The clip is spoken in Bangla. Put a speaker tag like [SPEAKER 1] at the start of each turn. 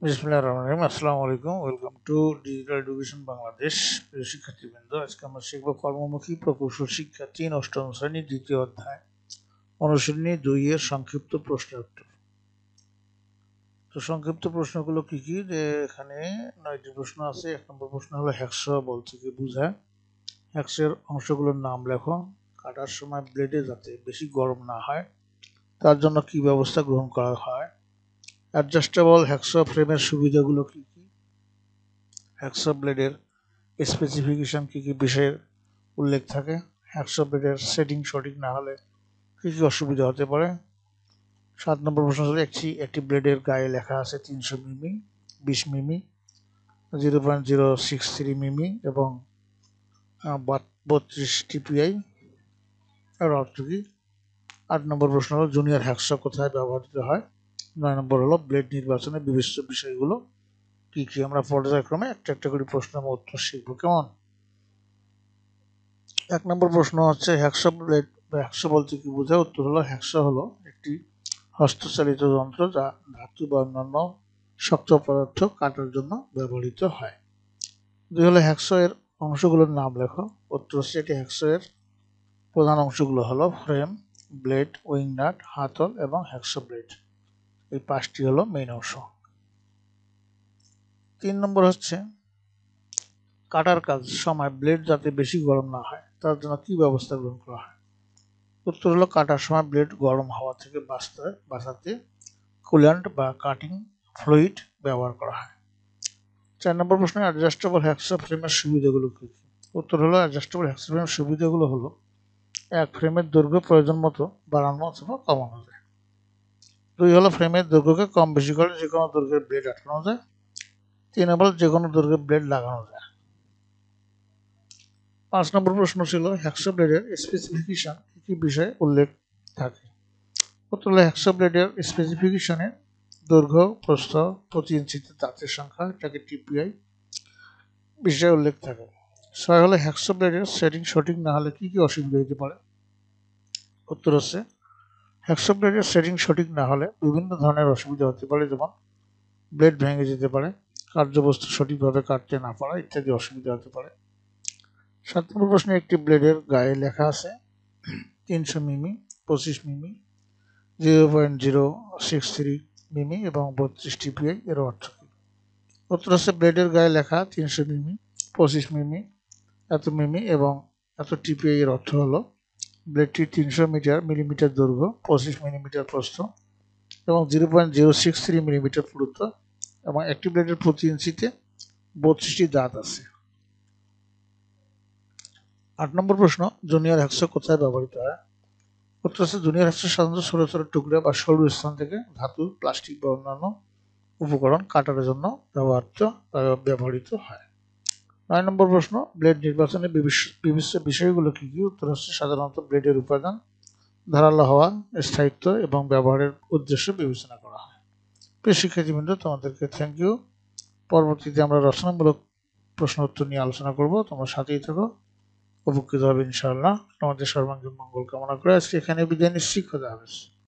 [SPEAKER 1] বিসমিল্লাহির রহমানির রহিম। আসসালামু আলাইকুম। Welcome to digital education Bangladesh. প্রিয় শিক্ষার্থীবৃন্দ, আজকে আমরা শিখব কর্মমুখী প্রকৌশল শিক্ষা ৩ অষ্টম শ্রেণীর দ্বিতীয় অধ্যায় অনুশীলনী ২ এর সংক্ষিপ্ত প্রশ্নের উত্তর। তো সংক্ষিপ্ত প্রশ্নগুলো কি কি? যে এখানে ৯টি প্রশ্ন আছে। ১ নম্বর প্রশ্ন হলো হ্যাকসহ বলতে কি বোঝায়। হ্যাকসের অংশগুলোর নাম লেখো। কাটার সময় ব্লেডে যাতে বেশি গরম না হয় তার জন্য কি ব্যবস্থা গ্রহণ করা হয়। অ্যাডজাস্টেবল হ্যাকসহ ফ্রেমের সুবিধাগুলো কি কি? হ্যাকসহ ব্লেডের স্পেসিফিকেশন কি কি বিষয়ের উল্লেখ থাকে। হ্যাকসহ ব্লেডের সেটিং সঠিক না হলে কি কি অসুবিধা হতে পারে। ৭ নম্বর প্রশ্ন হলো একটি ব্লেডের গায়ে লেখা আছে ৩০০ মিমি, ২০ মিমি, 0.063 মিমি এবং ৩২ টিপিআই এর অর্থ কি। ৮ নম্বর প্রশ্ন হলো জুনিয়র হ্যাকসহ কোথায় ব্যবহৃত হয়। ৯ নম্বর হলো ব্লেড নির্বাচনের বিবেচ্য বিষয়গুলো কি কি। আমরা পর্যায়ক্রমে একটা একটা করে প্রশ্ন আমরা উত্তর শিখবো, কেমন। ১ নম্বর প্রশ্ন হচ্ছে হ্যাকসহ ব্লেড বা হ্যাকসহ বলতে কি বোঝায়। উত্তর হলো হ্যাকসহ হলো একটি হস্তচালিত যন্ত্র যা ধাতু বা অন্যান্য শক্ত পদার্থ কাটার জন্য ব্যবহৃত হয়। ২ হলো হ্যাকসহ এর অংশগুলোর নাম লেখো। উত্তর হচ্ছে এটি হ্যাকসহ এর প্রধান অংশগুলো হলো ফ্রেম, ব্লেড, উইং নাট, হাতল এবং হ্যাকসহ ব্লেড। এই ৫টি হলো মেইন অংশ। ৩ নম্বর হচ্ছে কাটার কাজ সময় ব্লেড যাতে বেশি গরম না হয় তার জন্য কি ব্যবস্থা গ্রহণ করা হয়। উত্তর হলো কাটার সময় ব্লেড গরম হাওয়া থেকে বাঁচাতে কুল্যান্ট বা কাটিং ফ্লুইড ব্যবহার করা হয়। ৪ নম্বর প্রশ্নে অ্যাডজাস্টেবল হ্যাকসহ ফ্রেমের সুবিধাগুলো কি কি। উত্তর হলো অ্যাডজাস্টেবল হ্যাকসহ ফ্রেমের সুবিধাগুলো হলো ১. ফ্রেমের দৈর্ঘ্য প্রয়োজন মতো বাড়ানো অথবা কমানো যায়। ২ হলো ফ্রেমের দৈর্ঘ্যকে কম বেশি করে যে কোনো দৈর্ঘ্যের ব্লেড আটকানো যায়। ৩ হলো যে কোনো দৈর্ঘ্যের ব্লেড লাগানো যায়। ৫ নম্বর প্রশ্ন ছিল হ্যাকসহ ব্লেডের স্পেসিফিকেশন কি কি বিষয়ে উল্লেখ থাকে। উত্তর হলো হ্যাকসহ ব্লেডের স্পেসিফিকেশনে দৈর্ঘ্য, প্রস্থ, প্রতি ইঞ্চিতে দাঁতের সংখ্যা, এটাকে টিপিআই বিষয়ে উল্লেখ থাকে। ৬ হলো হ্যাকসহ ব্লেডের সেটিং সঠিক না হলে কি কি অসুবিধা হতে পারে। উত্তর হচ্ছে হ্যাকসহ ব্লেডের সেটিং সঠিক না হলে বিভিন্ন ধরনের অসুবিধা হতে পারে, যেমন ব্লেড ভেঙে যেতে পারে, কার্যবস্তু সঠিকভাবে কাটতে না পারা ইত্যাদি অসুবিধা হতে পারে। ৭ নম্বর প্রশ্নে একটি ব্লেডের গায়ে লেখা আছে ৩০০ মিমি, ২৫ মিমি, 0.063 মিমি এবং ৩২ টিপিআই এর অর্থ কী। উত্তর হচ্ছে ব্লেডের গায়ে লেখা ৩০০ মিমি, ২৫ মিমি, এত মিমি এবং এত টিপিআই এর অর্থ হলো ব্লেডটি ৩০০ মিলিমিটার দৈর্ঘ্য, ২৫ মিলিমিটার প্রস্থ এবং 0.063 মিলিমিটার পুরুত্ব এবং একটি ব্লেডের প্রতি ইঞ্চিতে ৩২টি দাঁত আছে। ৮ নম্বর প্রশ্ন জুনিয়র হ্যাকসহ কোথায় ব্যবহৃত হয়। উত্তর হচ্ছে জুনিয়র হ্যাকসহ সাধারণত ছোট ছোট টুকরা বা সরু স্থান থেকে ধাতু, প্লাস্টিক বা অন্যান্য উপকরণ কাটার জন্য ব্যবহৃত হয়। ৯ নম্বর প্রশ্ন ব্লেড নির্বাচনের বিবেচ্য বিষয়গুলো কি কি। উত্তর হচ্ছে সাধারণত ব্লেডের উপাদান, ধারালো হওয়া, স্থায়িত্ব এবং ব্যবহারের উদ্দেশ্য বিবেচনা করা হয়। প্রিয় শিক্ষার্থীবৃন্দ, তোমাদেরকে থ্যাংক ইউ। পরবর্তীতে আমরা রচনামূলক প্রশ্ন উত্তর নিয়ে আলোচনা করব। তোমরা সাথেই থাকো, উপকৃত হবে ইনশাআল্লাহ। তোমাদের সর্বাঙ্গীন মঙ্গল কামনা করে আজকে এখানে বিদায় নিচ্ছি। খোদা হাফেজ।